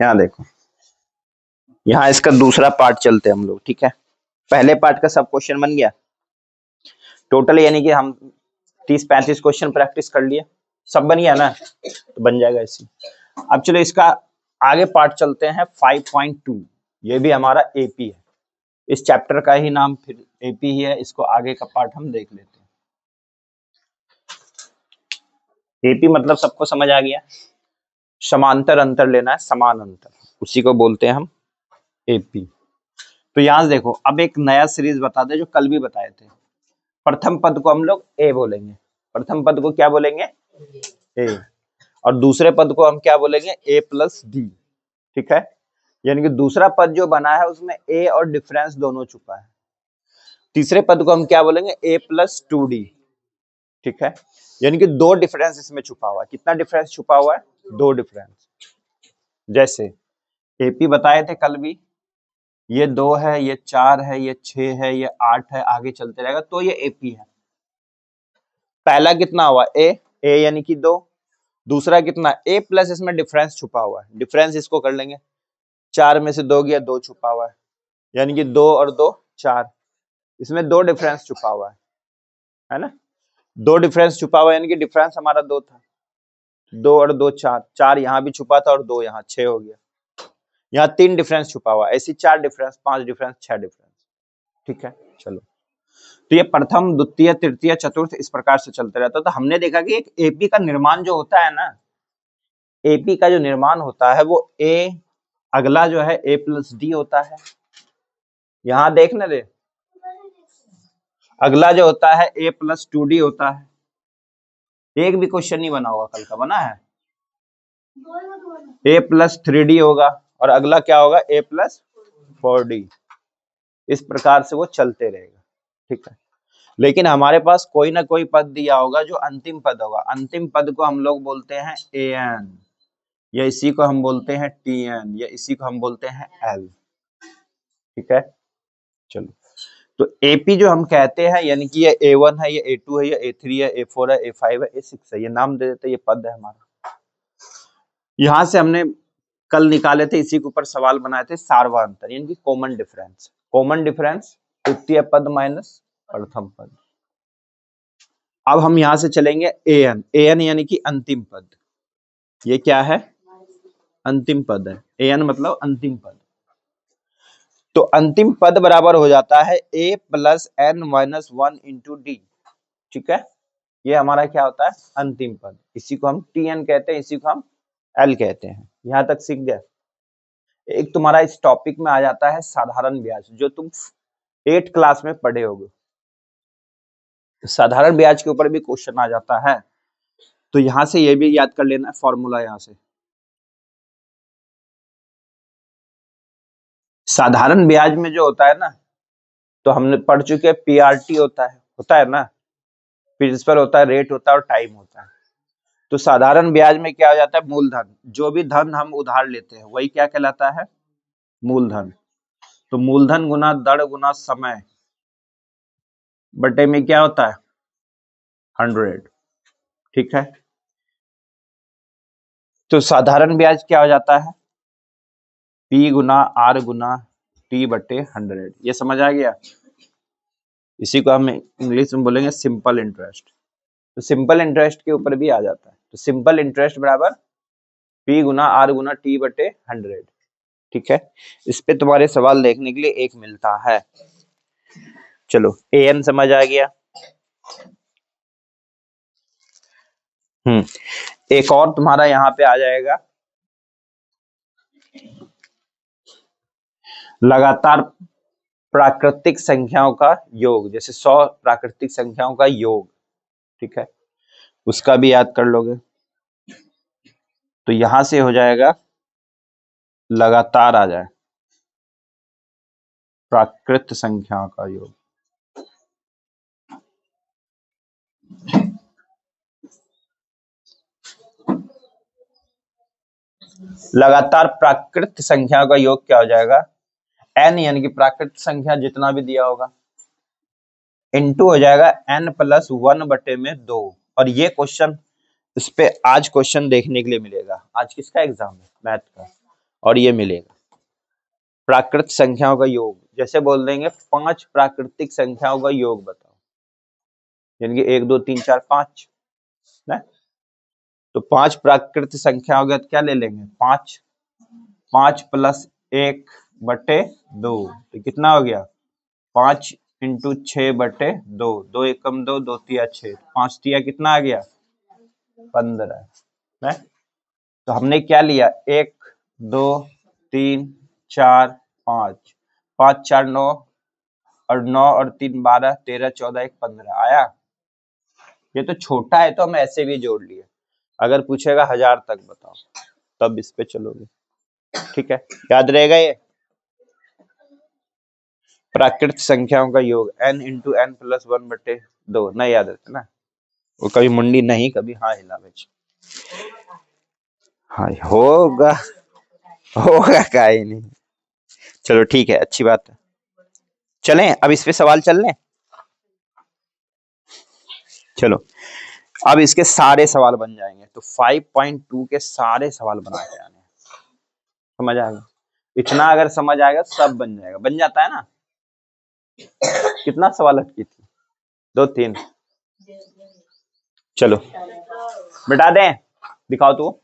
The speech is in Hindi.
यहाँ देखो, यहाँ इसका दूसरा पार्ट चलते हैं हम लोग, ठीक है। पहले पार्ट का सब क्वेश्चन बन गया टोटल, यानी कि हम 30-35 क्वेश्चन प्रैक्टिस कर लिए, सब बन गया ना, तो बन जाएगा इसी। अब चलो इसका आगे पार्ट चलते हैं 5.2, ये भी हमारा एपी है, इस चैप्टर का ही नाम फिर एपी ही है, इसको आगे का पार्ट हम देख लेते हैं। एपी मतलब सबको समझ आ गया, समांतर अंतर लेना है, समान अंतर, उसी को बोलते हैं हम एपी। तो यहां से देखो, अब एक नया सीरीज बता दे जो कल भी बताए थे। प्रथम पद को हम लोग ए बोलेंगे, प्रथम पद को क्या बोलेंगे, ए, और दूसरे पद को हम क्या बोलेंगे, ए प्लस डी, ठीक है। यानी कि दूसरा पद जो बना है उसमें ए और डिफरेंस दोनों छुपा है। तीसरे पद को हम क्या बोलेंगे, ए प्लस 2d, ठीक है। यानी कि दो डिफरेंस इसमें छुपा हुआ है। कितना डिफरेंस छुपा हुआ है, दो डिफरेंस। जैसे एपी बताए थे कल भी, ये 2 है, ये 4 है, ये 6 है, ये 8 है, आगे चलते रहेगा, तो ये एपी है। पहला कितना हुआ, ए यानी कि 2, दूसरा कितना, ए प्लस, इसमें डिफरेंस छुपा हुआ है, डिफरेंस इसको कर लेंगे, 4 में से 2 गया, 2 छुपा हुआ है, यानी कि 2 और 2 4, इसमें 2 डिफरेंस छुपा हुआ है ना, 2 डिफरेंस छुपा हुआ है, यानी कि डिफरेंस हमारा 2 था, 2 और 2 4, 4 यहाँ भी छुपा था और 2 यहाँ, 6 हो गया। यहाँ 3 डिफरेंस छुपा हुआ, ऐसी 4 डिफरेंस, 5 डिफरेंस, 6 डिफरेंस, ठीक है। चलो, तो ये प्रथम, द्वितीय, तृतीय, चतुर्थ इस प्रकार से चलते रहता है। तो हमने देखा कि एक एपी का निर्माण जो होता है ना, एपी का जो निर्माण होता है वो ए, अगला जो है ए प्लस डी होता है। यहां देखने दे, अगला जो होता है ए प्लस 2d होता है। एक भी क्वेश्चन नहीं बना होगा, कल का बना है, ए प्लस 3d होगा, और अगला क्या होगा, ए प्लस 4d। इस प्रकार से वो चलते रहेगा, ठीक है। लेकिन हमारे पास कोई ना कोई पद दिया होगा जो अंतिम पद होगा, अंतिम पद को हम लोग बोलते हैं an, या इसी को हम बोलते हैं tn, या इसी को हम बोलते हैं l, ठीक है। चलो, तो एपी जो हम कहते हैं, यानी कि ये A1 है, ये A2 है, ये A3 है, A4 है, A5 है, A6 है, ये नाम दे देते, ये पद है हमारा। यहां से हमने कल निकाले थे, इसी के ऊपर सवाल बनाए थे, सार्वअंतर यानी कि कॉमन डिफरेंस। कॉमन डिफरेंस तृतीय पद माइनस प्रथम पद। अब हम यहां से चलेंगे an, यानी कि अंतिम पद। ये क्या है, अंतिम पद है, an मतलब अंतिम पद। तो अंतिम पद बराबर हो जाता है a plus n minus 1 into D, ठीक है। ये हमारा क्या होता है, अंतिम पद, इसी को हम tn कहते हैं, इसी को हम l कहते हैं। यहां तक सीख गए। एक तुम्हारा इस टॉपिक में आ जाता है साधारण ब्याज, जो तुम 8th क्लास में पढ़े होगे। साधारण ब्याज के ऊपर भी क्वेश्चन आ जाता है, तो यहां से ये भी याद कर लेना फॉर्मूला। यहां से साधारण ब्याज में जो होता है ना, तो हमने पढ़ चुके हैं, पीआरटी होता है ना, प्रिंसिपल होता है, रेट होता है और टाइम होता है। तो साधारण ब्याज में क्या हो जाता है, मूलधन, जो भी धन हम उधार लेते हैं वही क्या कहलाता है, मूलधन। तो मूलधन गुना दर गुना समय बटे में क्या होता है, 100, ठीक है। तो साधारण ब्याज क्या हो जाता है, P गुना R गुना T बटे 100। ये समझ आ गया। इसी को हम इंग्लिश में बोलेंगे सिंपल इंटरेस्ट। तो सिंपल इंटरेस्ट के ऊपर भी आ जाता है। तो सिंपल इंटरेस्ट बराबर P गुना R गुना T बटे 100, ठीक है। इस पे तुम्हारे सवाल देखने के लिए एक मिलता है। चलो, an समझ आ गया। एक और तुम्हारा यहाँ पे आ जाएगा, लगातार प्राकृतिक संख्याओं का योग, जैसे 100 प्राकृतिक संख्याओं का योग, ठीक है, उसका भी याद कर लोगे। तो यहां से हो जाएगा, लगातार आ जाए प्राकृत संख्याओं का योग। लगातार प्राकृत संख्याओं का योग क्या हो जाएगा, n यानी कि प्राकृत संख्या जितना भी दिया होगा, इनटू हो जाएगा n प्लस 1 बटे में 2। और ये क्वेश्चन, इस पे आज क्वेश्चन देखने के लिए मिलेगा। आज किसका एग्जाम है, मैथ का। और ये मिलेगा। प्राकृत संख्याओं का योग, जैसे बोल देंगे 5 प्राकृतिक संख्याओं का योग बताओ, यानी कि 1 2 3 4 5 ना। तो 5 प्राकृत संख्याओं का क्या ले लेंगे, 5 5 प्लस 1 बटे 2, तो कितना हो गया 5 इंटू 6 बटे 2, 2 एकम 2, 2 तिया 6, 5 तिया कितना आ गया 15 है। तो हमने क्या लिया 1 2 3 4 5, 5 4 9 और 9 और 3 12, 13 14 1 15 आया। ये तो छोटा है तो हम ऐसे भी जोड़ लिए, अगर पूछेगा 1000 तक बताओ तब इस पे चलोगे, ठीक है, याद रहेगा ये। प्राकृत संख्याओं का योग n इंटू एन प्लस 1 बटे 2, नहीं याद रहता ना, वो कभी मुंडी नहीं कभी हाँ हिलावे। हाँ होगा, होगा का ही नहीं। चलो ठीक है, अच्छी बात है, चलें अब इस पे सवाल चल लें। चलो अब इसके सारे सवाल बन जाएंगे, तो 5.2 के सारे सवाल बना के आने, समझ आएगा, इतना अगर समझ आएगा सब बन जाएगा, बन जाता है ना। कितना सवाल अटकी थी, 2 3, चलो मिटा दें, दिखाओ तो।